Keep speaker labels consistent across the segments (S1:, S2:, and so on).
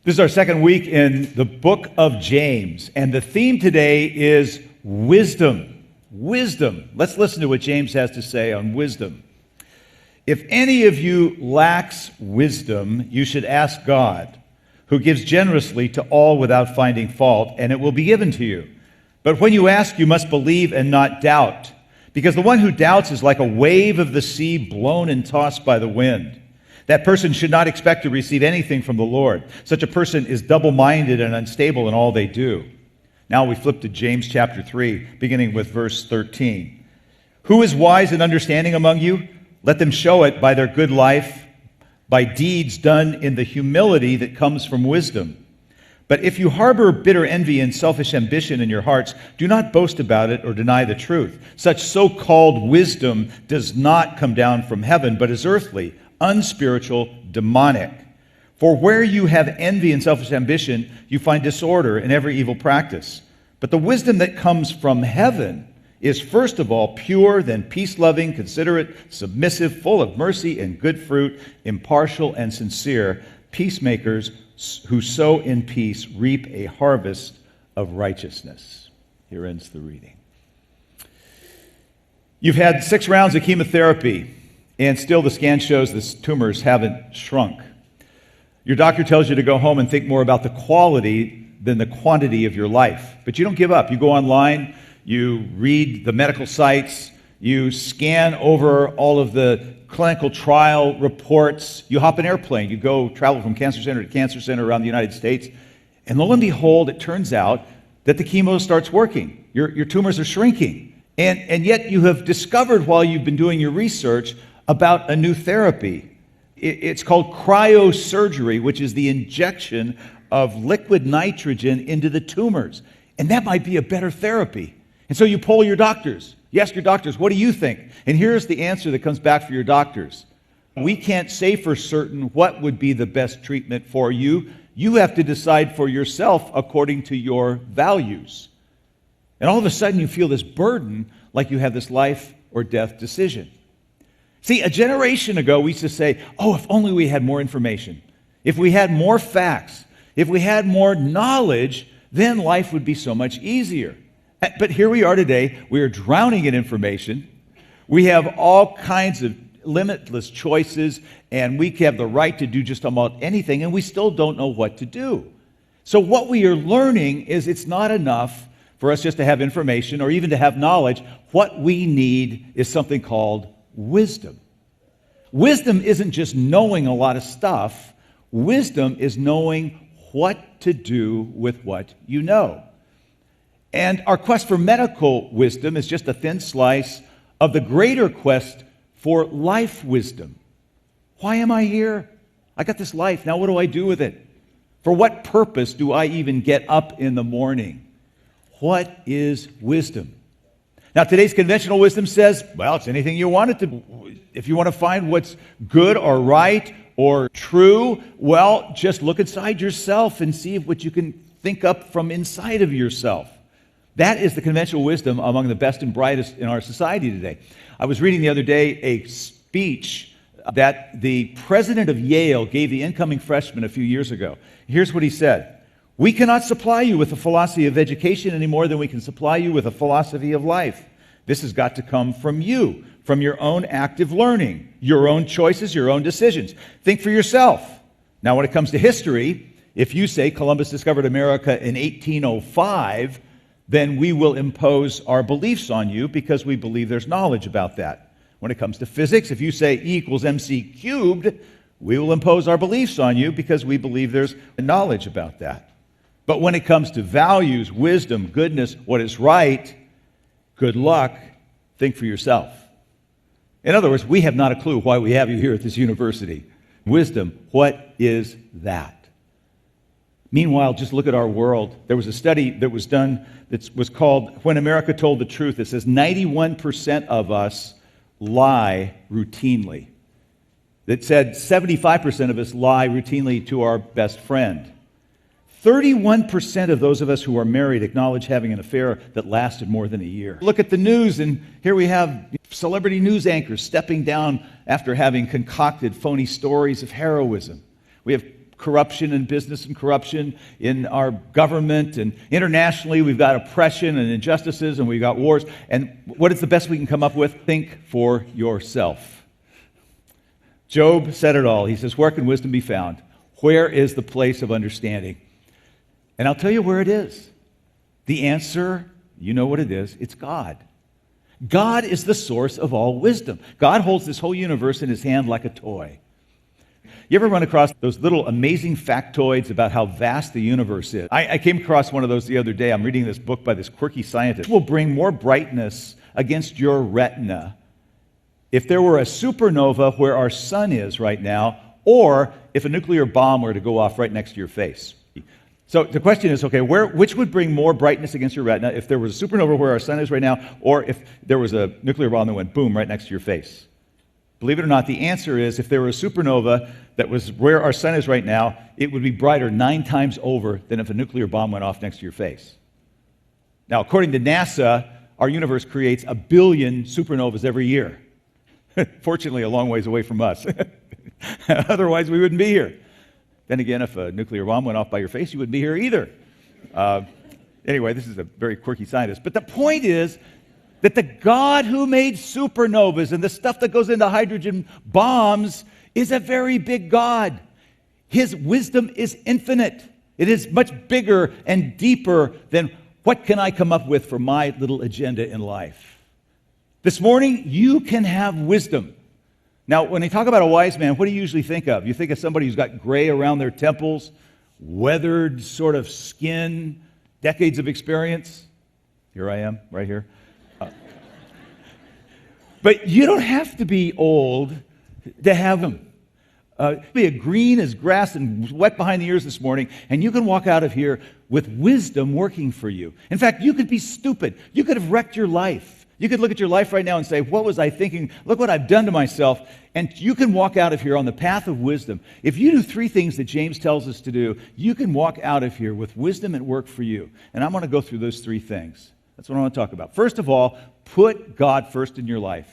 S1: This is our second week in the book of James, and the theme today is wisdom. Wisdom. Let's listen to what James has to say on wisdom. If any of you lacks wisdom, you should ask God, who gives generously to all without finding fault, and it will be given to you. But when you ask, you must believe and not doubt, because the one who doubts is like a wave of the sea blown and tossed by the wind. That person should not expect to receive anything from the Lord. Such a person is double-minded and unstable in all they do. Now we flip to James chapter 3, beginning with verse 13. Who is wise and understanding among you? Let them show it by their good life, by deeds done in the humility that comes from wisdom. But if you harbor bitter envy and selfish ambition in your hearts, do not boast about it or deny the truth. Such so-called wisdom does not come down from heaven, but is earthly, unspiritual, demonic. For where you have envy and selfish ambition, you find disorder and every evil practice. But the wisdom that comes from heaven is first of all pure, then peace-loving, considerate, submissive, full of mercy and good fruit, impartial and sincere. Peacemakers who sow in peace reap a harvest of righteousness. Here ends the reading. You've had 6 rounds of chemotherapy, and still the scan shows the tumors haven't shrunk. Your doctor tells you to go home and think more about the quality than the quantity of your life. But you don't give up. You go online, you read the medical sites, you scan over all of the clinical trial reports, you hop an airplane, you go travel from cancer center to cancer center around the United States, and lo and behold, it turns out that the chemo starts working. Your tumors are shrinking. And yet you have discovered while you've been doing your research about a new therapy. It's called cryosurgery, which is the injection of liquid nitrogen into the tumors. And that might be a better therapy. And so you poll your doctors. You ask your doctors, what do you think? And here's the answer that comes back for your doctors. We can't say for certain what would be the best treatment for you. You have to decide for yourself according to your values. And all of a sudden you feel this burden like you have this life or death decision. See, a generation ago, we used to say, oh, if only we had more information. If we had more facts, if we had more knowledge, then life would be so much easier. But here we are today. We are drowning in information. We have all kinds of limitless choices, and we have the right to do just about anything, and we still don't know what to do. So what we are learning is it's not enough for us just to have information or even to have knowledge. What we need is something called wisdom. Wisdom isn't just knowing a lot of stuff. Wisdom is knowing what to do with what you know. And our quest for medical wisdom is just a thin slice of the greater quest for life wisdom. Why am I here? I got this life. Now what do I do with it? For what purpose do I even get up in the morning? What is wisdom? Now, today's conventional wisdom says, well, it's anything you want it to. If you want to find what's good or right or true, well, just look inside yourself and see what you can think up from inside of yourself. That is the conventional wisdom among the best and brightest in our society today. I was reading the other day a speech that the president of Yale gave the incoming freshmen a few years ago. Here's what he said. We cannot supply you with a philosophy of education any more than we can supply you with a philosophy of life. This has got to come from you, from your own active learning, your own choices, your own decisions. Think for yourself. Now, when it comes to history, if you say Columbus discovered America in 1805, then we will impose our beliefs on you because we believe there's knowledge about that. When it comes to physics, if you say E equals mc cubed, we will impose our beliefs on you because we believe there's knowledge about that. But when it comes to values, wisdom, goodness, what is right, good luck, think for yourself. In other words, we have not a clue why we have you here at this university. Wisdom, what is that? Meanwhile, just look at our world. There was a study that was done that was called When America Told the Truth. It says 91% of us lie routinely. It said 75% of us lie routinely to our best friend. 31% of those of us who are married acknowledge having an affair that lasted more than a year. Look at the news, and here we have celebrity news anchors stepping down after having concocted phony stories of heroism. We have corruption in business and corruption in our government, and internationally we've got oppression and injustices and we've got wars. And what is the best we can come up with? Think for yourself. Job said it all. He says, where can wisdom be found? Where is the place of understanding? And I'll tell you where it is. The answer, you know what it is. It's God. God is the source of all wisdom. God holds this whole universe in his hand like a toy. You ever run across those little amazing factoids about how vast the universe is? I came across one of those the other day. I'm reading this book by this quirky scientist. It will bring more brightness against your retina if there were a supernova where our sun is right now, or if a nuclear bomb were to go off right next to your face. So the question is, okay, which would bring more brightness against your retina, if there was a supernova where our sun is right now, or if there was a nuclear bomb that went boom right next to your face? Believe it or not, the answer is, if there were a supernova that was where our sun is right now, it would be brighter 9 times over than if a nuclear bomb went off next to your face. Now, according to NASA, our universe creates 1 billion supernovas every year. Fortunately, a long ways away from us. Otherwise, we wouldn't be here. Then again, if a nuclear bomb went off by your face, you wouldn't be here either. Anyway, this is a very quirky scientist. But the point is that the God who made supernovas and the stuff that goes into hydrogen bombs is a very big God. His wisdom is infinite. It is much bigger and deeper than what can I come up with for my little agenda in life. This morning, you can have wisdom. Now, when they talk about a wise man, what do you usually think of? You think of somebody who's got gray around their temples, weathered sort of skin, decades of experience. Here I am, right here. But you don't have to be old to have them. Be as green as grass and wet behind the ears this morning, and you can walk out of here with wisdom working for you. In fact, you could be stupid. You could have wrecked your life. You could look at your life right now and say, what was I thinking? Look what I've done to myself. And you can walk out of here on the path of wisdom. If you do 3 things that James tells us to do, you can walk out of here with wisdom at work for you. And I'm going to go through those 3 things. That's what I want to talk about. First of all, put God first in your life.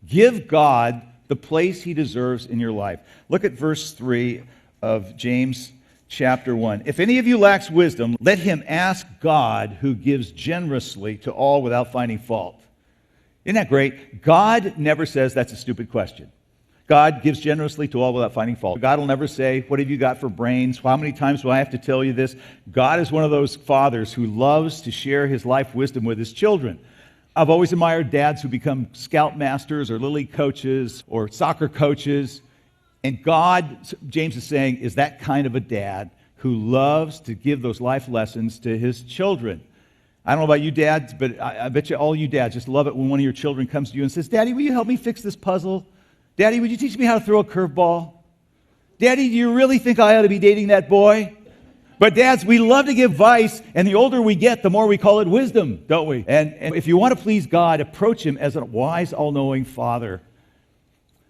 S1: Give God the place he deserves in your life. Look at verse 3 of James chapter 1. If any of you lacks wisdom, let him ask God, who gives generously to all without finding fault. Isn't that great? God never says that's a stupid question. God gives generously to all without finding fault. God will never say, what have you got for brains? How many times do I have to tell you this? God is one of those fathers who loves to share his life wisdom with his children. I've always admired dads who become scout masters or little league coaches or soccer coaches. And God, James is saying, is that kind of a dad who loves to give those life lessons to his children. I don't know about you dads, but I bet you all you dads just love it when one of your children comes to you and says, Daddy, will you help me fix this puzzle? Daddy, would you teach me how to throw a curveball? Daddy, do you really think I ought to be dating that boy? But dads, we love to give advice, and the older we get, the more we call it wisdom, don't we? And if you want to please God, approach him as a wise, all-knowing father.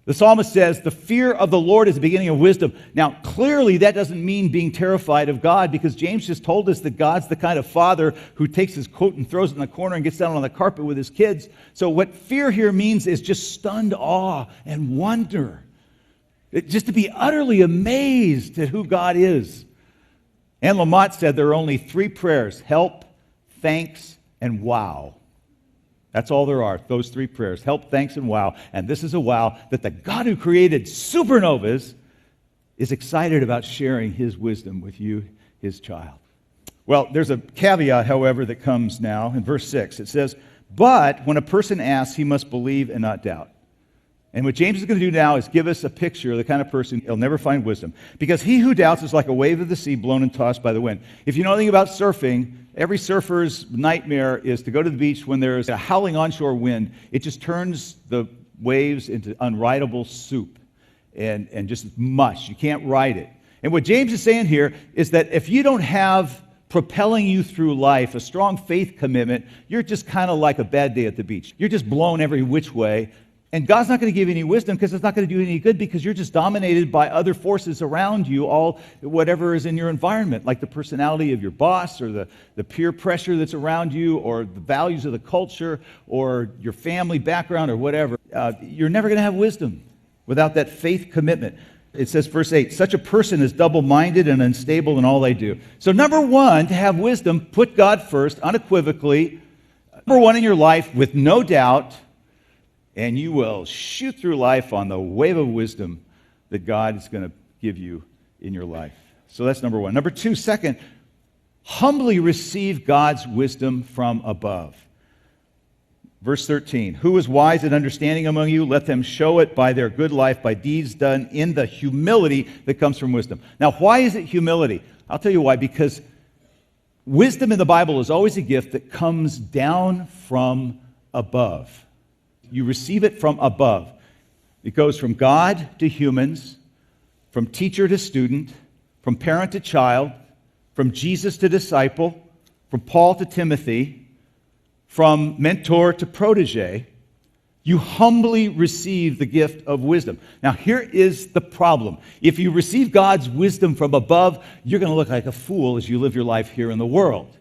S1: The psalmist says, the fear of the Lord is the beginning of wisdom. Now, clearly, that doesn't mean being terrified of God, because James just told us that God's the kind of father who takes his coat and throws it in the corner and gets down on the carpet with his kids. So what fear here means is just stunned awe and wonder. Just to be utterly amazed at who God is. Anne Lamott said there are only 3 prayers: help, thanks, and wow. That's all there are, those 3 prayers: help, thanks, and wow. And this is a wow that the God who created supernovas is excited about sharing his wisdom with you, his child. Well, there's a caveat, however, that comes now in verse 6. It says, but when a person asks, he must believe and not doubt. And what James is going to do now is give us a picture of the kind of person he'll never find wisdom. Because he who doubts is like a wave of the sea blown and tossed by the wind. If you know anything about surfing, every surfer's nightmare is to go to the beach when there's a howling onshore wind. It just turns the waves into unrideable soup and just mush. You can't ride it. And what James is saying here is that if you don't have propelling you through life a strong faith commitment, you're just kind of like a bad day at the beach. You're just blown every which way. And God's not going to give you any wisdom because it's not going to do you any good, because you're just dominated by other forces around you, whatever is in your environment, like the personality of your boss or the peer pressure that's around you or the values of the culture or your family background or whatever. You're never going to have wisdom without that faith commitment. It says, verse 8, such a person is double-minded and unstable in all they do. So number one, to have wisdom, put God first, unequivocally. Number one in your life, with no doubt, and you will shoot through life on the wave of wisdom that God is going to give you in your life. So that's number one. Number two, second, humbly receive God's wisdom from above. Verse 13, who is wise and understanding among you? Let them show it by their good life, by deeds done in the humility that comes from wisdom. Now, why is it humility? I'll tell you why. Because wisdom in the Bible is always a gift that comes down from above. You receive it from above. It goes from God to humans, from teacher to student, from parent to child, from Jesus to disciple, from Paul to Timothy, from mentor to protege. You humbly receive the gift of wisdom. Now, here is the problem. If you receive God's wisdom from above, you're going to look like a fool as you live your life here in the world.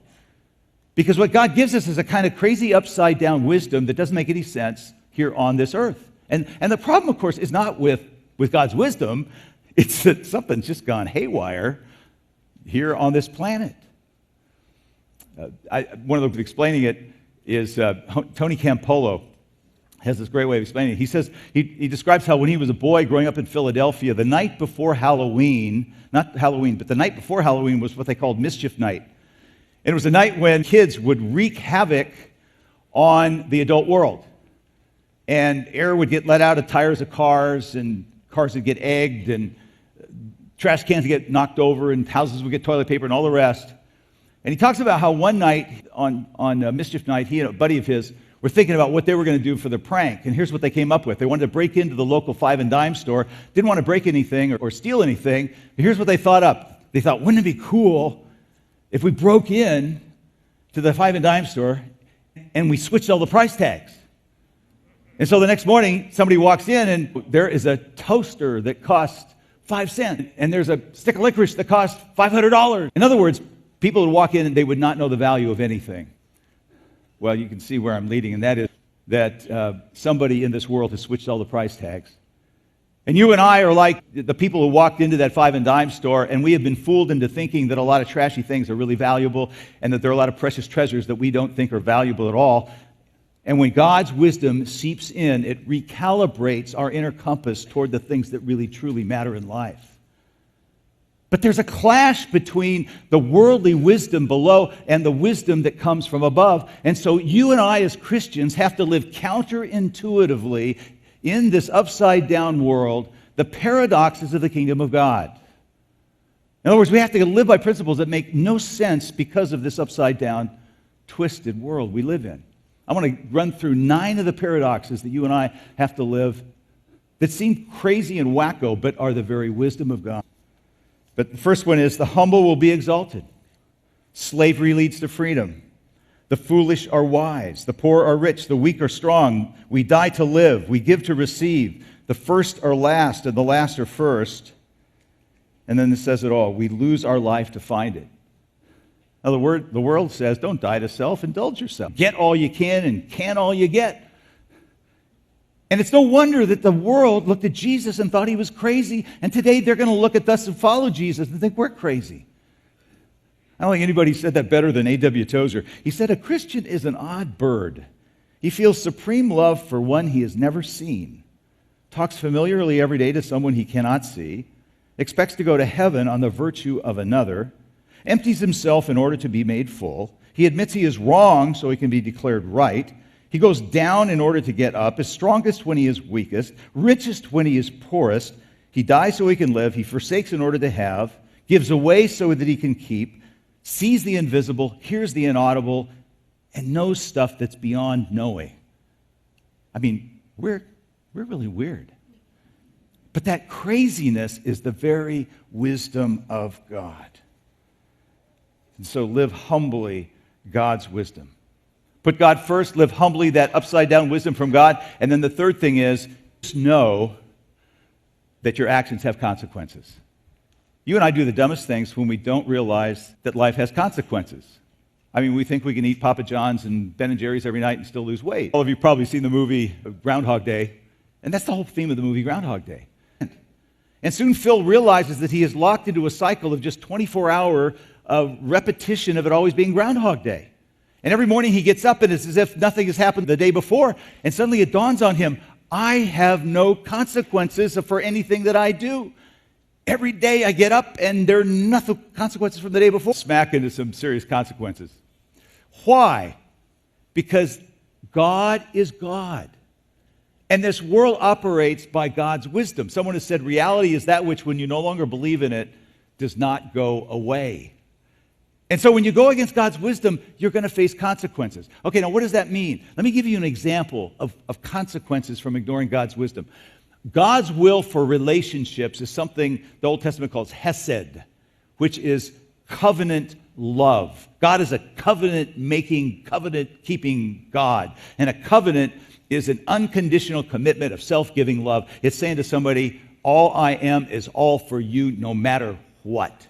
S1: Because what God gives us is a kind of crazy upside-down wisdom that doesn't make any sense here on this earth. And the problem, of course, is not with God's wisdom. It's that something's just gone haywire here on this planet. One of the explaining it is Tony Campolo has this great way of explaining it. He says, he describes how when he was a boy growing up in Philadelphia, the night before Halloween, not Halloween, but the night before Halloween was what they called Mischief Night. And it was a night when kids would wreak havoc on the adult world. And air would get let out of tires of cars, and cars would get egged, and trash cans would get knocked over, and houses would get toilet paper and all the rest. And he talks about how one night on Mischief Night, he and a buddy of his were thinking about what they were going to do for their prank. And here's what they came up with. They wanted to break into the local five and dime store, didn't want to break anything or steal anything. But here's what they thought up. They thought, wouldn't it be cool if we broke in to the five and dime store and we switched all the price tags? And so the next morning, somebody walks in and there is a toaster that costs 5 cents. And there's a stick of licorice that costs $500. In other words, people would walk in and they would not know the value of anything. Well, you can see where I'm leading, and that is that somebody in this world has switched all the price tags. And you and I are like the people who walked into that five and dime store, and we have been fooled into thinking that a lot of trashy things are really valuable and that there are a lot of precious treasures that we don't think are valuable at all. And when God's wisdom seeps in, it recalibrates our inner compass toward the things that really truly matter in life. But there's a clash between the worldly wisdom below and the wisdom that comes from above. And so you and I as Christians have to live counterintuitively in this upside-down world, the paradoxes of the kingdom of God. In other words, we have to live by principles that make no sense because of this upside-down, twisted world we live in. I want to run through 9 of the paradoxes that you and I have to live that seem crazy and wacko, but are the very wisdom of God. But the first one is, the humble will be exalted. Slavery leads to freedom. The foolish are wise. The poor are rich. The weak are strong. We die to live. We give to receive. The first are last, and the last are first. And then it says it all. We lose our life to find it. Now, the world says, don't die to self, indulge yourself. Get all you can and can all you get. And it's no wonder that the world looked at Jesus and thought he was crazy. And today they're going to look at us and follow Jesus and think we're crazy. I don't think anybody said that better than A.W. Tozer. He said, a Christian is an odd bird. He feels supreme love for one he has never seen, talks familiarly every day to someone he cannot see, expects to go to heaven on the virtue of another, empties himself in order to be made full. He admits he is wrong so he can be declared right. He goes down in order to get up, is strongest when he is weakest, richest when he is poorest. He dies so he can live. He forsakes in order to have, gives away so that he can keep, sees the invisible, hears the inaudible, and knows stuff that's beyond knowing. I mean, we're really weird. But that craziness is the very wisdom of God. And so live humbly God's wisdom. Put God first, live humbly, that upside-down wisdom from God. And then the third thing is, just know that your actions have consequences. You and I do the dumbest things when we don't realize that life has consequences. I mean, we think we can eat Papa John's and Ben & Jerry's every night and still lose weight. All of you have probably seen the movie Groundhog Day, and that's the whole theme of the movie Groundhog Day. And soon Phil realizes that he is locked into a cycle of just 24-hour repetition of it always being Groundhog Day. And every morning he gets up and it's as if nothing has happened the day before. And suddenly it dawns on him, I have no consequences for anything that I do. Every day I get up and there are nothing consequences from the day before. Smack into some serious consequences. Why? Because God is God. And this world operates by God's wisdom. Someone has said reality is that which, when you no longer believe in it, does not go away. And so when you go against God's wisdom, you're going to face consequences. Okay, now what does that mean? Let me give you an example of consequences from ignoring God's wisdom. God's will for relationships is something the Old Testament calls hesed, which is covenant love. God is a covenant-making, covenant-keeping God. And a covenant is an unconditional commitment of self-giving love. It's saying to somebody, all I am is all for you no matter what.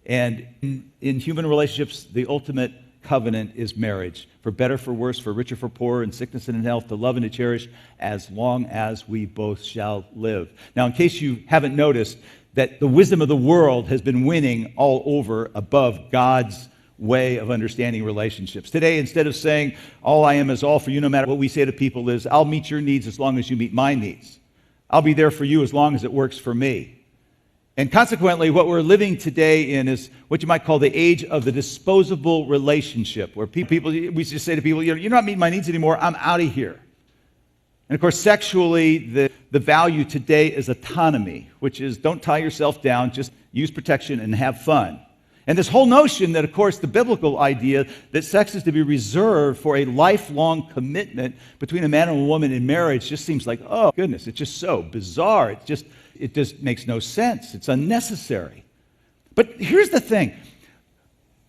S1: And in human relationships, the ultimate covenant is marriage. For better, for worse, for richer, for poorer, in sickness and in health, to love and to cherish as long as we both shall live. Now, in case you haven't noticed, that the wisdom of the world has been winning all over above God's way of understanding relationships. Today, instead of saying, all I am is all for you no matter what, we say to people is, I'll meet your needs as long as you meet my needs. I'll be there for you as long as it works for me. And consequently, what we're living today in is what you might call the age of the disposable relationship, where people we just say to people, you're not meeting my needs anymore, I'm out of here. And of course, sexually, the value today is autonomy, which is don't tie yourself down, just use protection and have fun. And this whole notion that, of course, the biblical idea that sex is to be reserved for a lifelong commitment between a man and a woman in marriage just seems like, oh, goodness, it's just so bizarre. It just makes no sense. It's unnecessary. But here's the thing.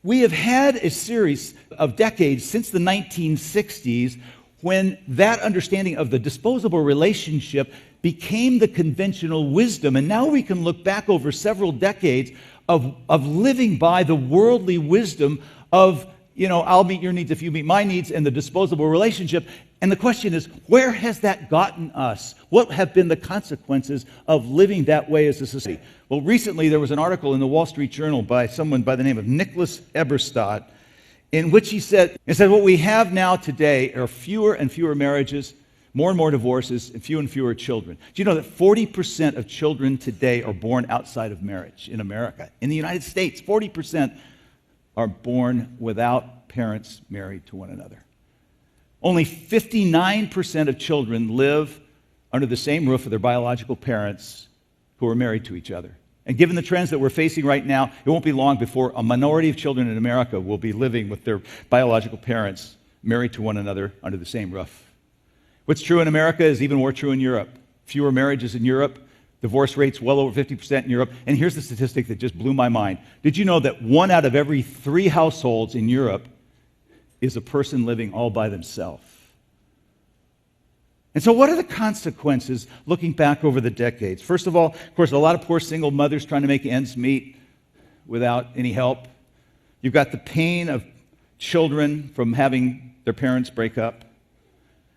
S1: We have had a series of decades since the 1960s when that understanding of the disposable relationship became the conventional wisdom. And now we can look back over several decades of living by the worldly wisdom of, I'll meet your needs if you meet my needs, and the disposable relationship. And the question is, where has that gotten us? What have been the consequences of living that way as a society? Well, recently there was an article in the Wall Street Journal by someone by the name of Nicholas Eberstadt, in which he said, what we have now today are fewer and fewer marriages, more and more divorces, and fewer children. Do you know that 40% of children today are born outside of marriage in America? In the United States, 40% are born without parents married to one another. Only 59% of children live under the same roof with their biological parents who are married to each other. And given the trends that we're facing right now, it won't be long before a minority of children in America will be living with their biological parents married to one another under the same roof. What's true in America is even more true in Europe. Fewer marriages in Europe, divorce rates well over 50% in Europe. And here's the statistic that just blew my mind. Did you know that 1 out of every 3 households in Europe is a person living all by themselves? And so what are the consequences looking back over the decades? First of all, of course, a lot of poor single mothers trying to make ends meet without any help. You've got the pain of children from having their parents break up.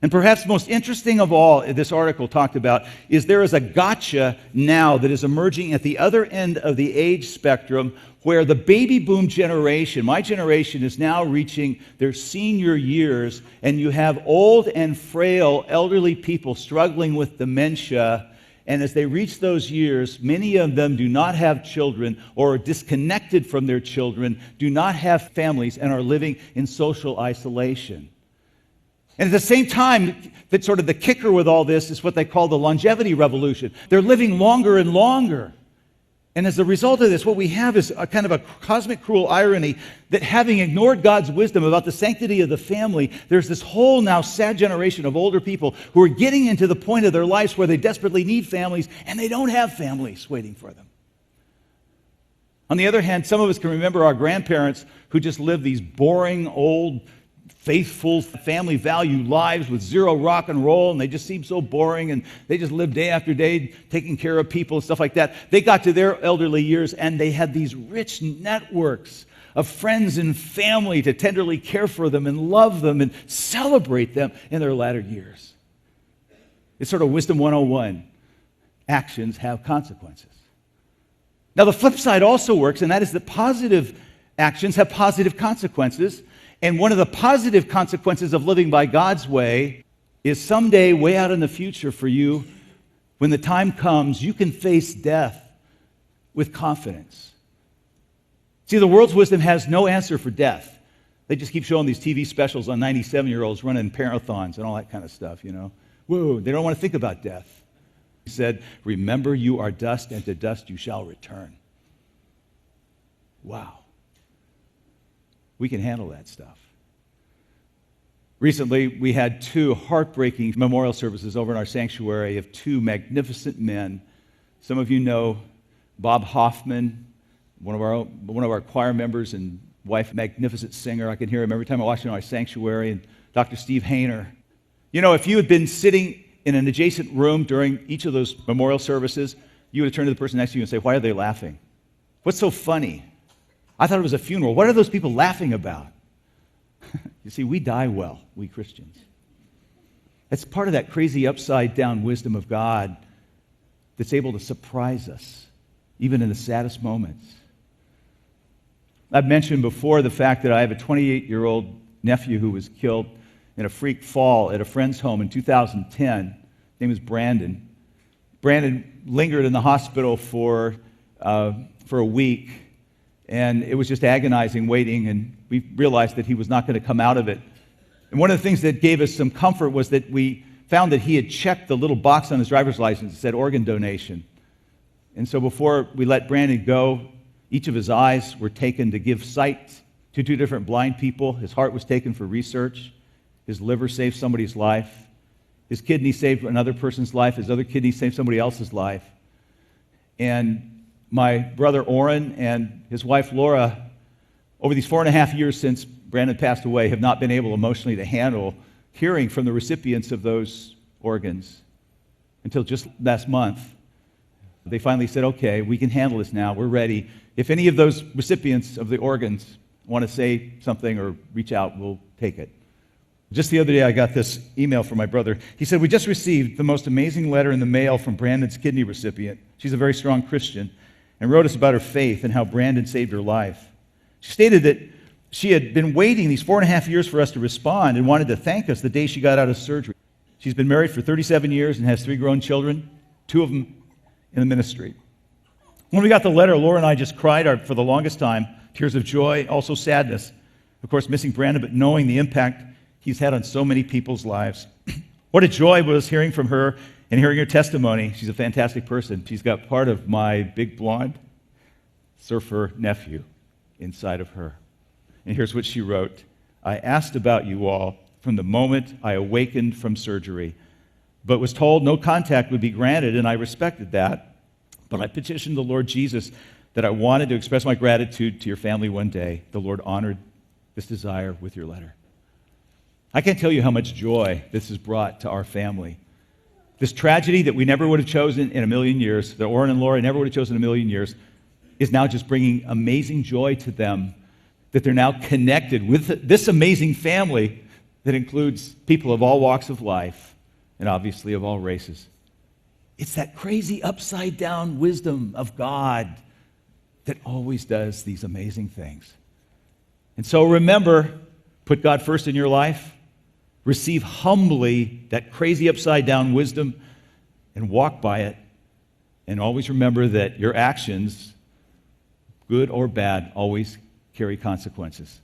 S1: And perhaps most interesting of all, this article talked about, is there is a gotcha now that is emerging at the other end of the age spectrum where the baby boom generation, my generation, is now reaching their senior years, and you have old and frail elderly people struggling with dementia. And as they reach those years, many of them do not have children or are disconnected from their children, do not have families, and are living in social isolation. And at the same time, that sort of the kicker with all this is what they call the longevity revolution. They're living longer and longer. And as a result of this, what we have is a kind of a cosmic cruel irony that having ignored God's wisdom about the sanctity of the family, there's this whole now sad generation of older people who are getting into the point of their lives where they desperately need families, and they don't have families waiting for them. On the other hand, some of us can remember our grandparents who just lived these boring, old, faithful, family value lives with zero rock and roll, and they just seemed so boring, and they just lived day after day taking care of people and stuff like that. They got to their elderly years, and they had these rich networks of friends and family to tenderly care for them and love them and celebrate them in their latter years. It's sort of Wisdom 101. Actions have consequences. Now, the flip side also works, and that is that positive actions have positive consequences. And one of the positive consequences of living by God's way is someday, way out in the future for you, when the time comes, you can face death with confidence. See, the world's wisdom has no answer for death. They just keep showing these TV specials on 97-year-olds running marathons and all that kind of stuff, Whoa, they don't want to think about death. He said, remember you are dust, and to dust you shall return. Wow. We can handle that stuff. Recently, we had 2 heartbreaking memorial services over in our sanctuary of 2 magnificent men. Some of you know Bob Hoffman, one of our choir members and wife, magnificent singer. I can hear him every time I watch him in our sanctuary. And Dr. Steve Hayner. If you had been sitting in an adjacent room during each of those memorial services, you would have turned to the person next to you and say, why are they laughing? What's so funny? I thought it was a funeral. What are those people laughing about? You see, we die well, we Christians. It's part of that crazy upside-down wisdom of God that's able to surprise us, even in the saddest moments. I've mentioned before the fact that I have a 28-year-old nephew who was killed in a freak fall at a friend's home in 2010. His name is Brandon. Brandon lingered in the hospital for a week, and it was just agonizing waiting, and we realized that he was not going to come out of it. And one of the things that gave us some comfort was that we found that he had checked the little box on his driver's license that said organ donation. And so before we let Brandon go, each of his eyes were taken to give sight to 2 different blind people. His heart was taken for research. His liver saved somebody's life. His kidney saved another person's life. His other kidney saved somebody else's life. And my brother Orrin and his wife Laura, over these 4.5 years since Brandon passed away, have not been able emotionally to handle hearing from the recipients of those organs until just last month. They finally said, okay, we can handle this now. We're ready. If any of those recipients of the organs want to say something or reach out, we'll take it. Just the other day, I got this email from my brother. He said, we just received the most amazing letter in the mail from Brandon's kidney recipient. She's a very strong Christian and wrote us about her faith and how Brandon saved her life. She stated that she had been waiting these 4.5 years for us to respond and wanted to thank us the day she got out of surgery. She's been married for 37 years and has 3 grown children, 2 of them in the ministry. When we got the letter, Laura and I just cried for the longest time, tears of joy, also sadness. Of course, missing Brandon, but knowing the impact he's had on so many people's lives. What a joy was hearing from her and hearing her testimony. She's a fantastic person. She's got part of my big blonde surfer nephew inside of her. And here's what she wrote. I asked about you all from the moment I awakened from surgery, but was told no contact would be granted, and I respected that. But I petitioned the Lord Jesus that I wanted to express my gratitude to your family one day. The Lord honored this desire with your letter. I can't tell you how much joy this has brought to our family. This tragedy that we never would have chosen in a million years, that Orrin and Laura never would have chosen in a million years, is now just bringing amazing joy to them, that they're now connected with this amazing family that includes people of all walks of life and obviously of all races. It's that crazy upside-down wisdom of God that always does these amazing things. And so remember, put God first in your life, receive humbly that crazy upside-down wisdom, and walk by it. And always remember that your actions, good or bad, always carry consequences.